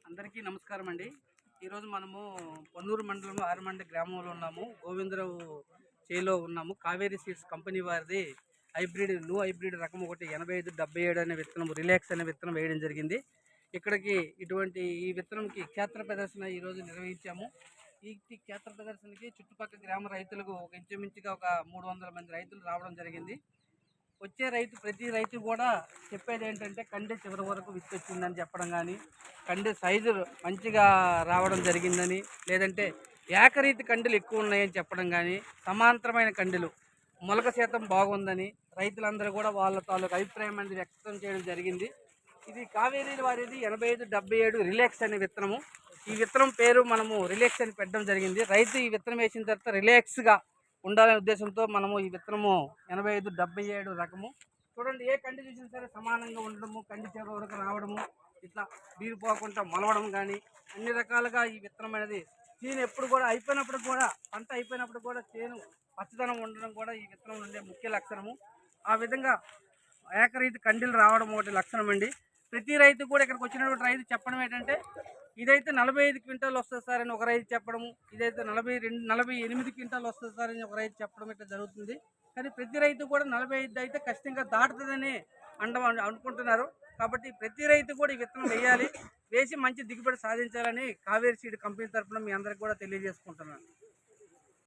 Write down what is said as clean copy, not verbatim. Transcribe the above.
అందరికీ నమస్కారం అండి. ఈరోజు మనము పొన్నూరు మండలంలో ఆరుమండ గ్రామంలో ఉన్నాము. గోవిందరావు చేలో ఉన్నాము. కావేరీ సీడ్స్ కంపెనీ వారిది హైబ్రిడ్ రకం ఒకటి 8577 అనే విత్తనం, రిలాక్స్ అనే విత్తనం వేయడం జరిగింది. ఇక్కడికి ఈ విత్తనంకి క్షేత్ర ప్రదర్శన ఈరోజు నిర్వహించాము. ఈ క్షేత్ర ప్రదర్శనకి చుట్టుపక్కల గ్రామ రైతులకు ఇంచుమించుగా ఒక 300 మంది రైతులు రావడం జరిగింది. వచ్చే ప్రతి రైతు కూడా చెప్పేది ఏంటంటే కండె చివరి వరకు విత్తొచ్చిందని చెప్పడం కానీ, కండె సైజు మంచిగా రావడం జరిగిందని, లేదంటే ఏకరీతి కండెలు ఎక్కువ ఉన్నాయని చెప్పడం కానీ, సమాంతరమైన కండెలు మొలక శాతం బాగుందని రైతులందరూ కూడా వాళ్ళ తాలూకు అభిప్రాయం అనేది వ్యక్తం చేయడం జరిగింది. ఇది కావేరీ వారిది 8577 రిలాక్స్ అనే విత్తనము. ఈ విత్తనం పేరు మనము రిలాక్స్ అని పెట్టడం జరిగింది. రైతు ఈ విత్తనం వేసిన తర్వాత రిలాక్స్గా ఉండాలనే ఉద్దేశంతో మనము ఈ విత్తనము 8577 రకము. చూడండి, ఏ కండి చూసినా సరే సమానంగా ఉండడము, కండి చివరి వరకు రావడము, ఇట్లా బీరిపోకుండా మొలవడం కానీ అన్ని రకాలుగా ఈ విత్తనం అనేది చేను ఎప్పుడు కూడా పంట అయిపోయినప్పుడు కూడా చేను పచ్చదనం ఉండడం కూడా ఈ విత్తనం ఉండే ముఖ్య లక్షణము. ఆ విధంగా ఏకరీతి కండీలు రావడం ఒకటి లక్షణం అండి. ప్రతి రైతు కూడా ఇక్కడికి వచ్చినటువంటి రైతు చెప్పడం ఏంటంటే ఇదైతే 45 క్వింటాలు వస్తుంది సార్ అని ఒక రైతు చెప్పడము, ఇదైతే 48 క్వింటాలు వస్తుంది సార్ అని ఒక రైతు చెప్పడం ఇట్లా జరుగుతుంది. కానీ ప్రతి రైతు కూడా 45 అయితే ఖచ్చితంగా దాటుతుందని అనుకుంటున్నారు. కాబట్టి ప్రతి రైతు కూడా ఈ విత్తనం వేయాలి, వేసి మంచి దిగుబడి సాధించాలని కావేరీ సీడ్ కంపెనీ తరఫున మీ అందరికి కూడా తెలియజేసుకుంటున్నాను.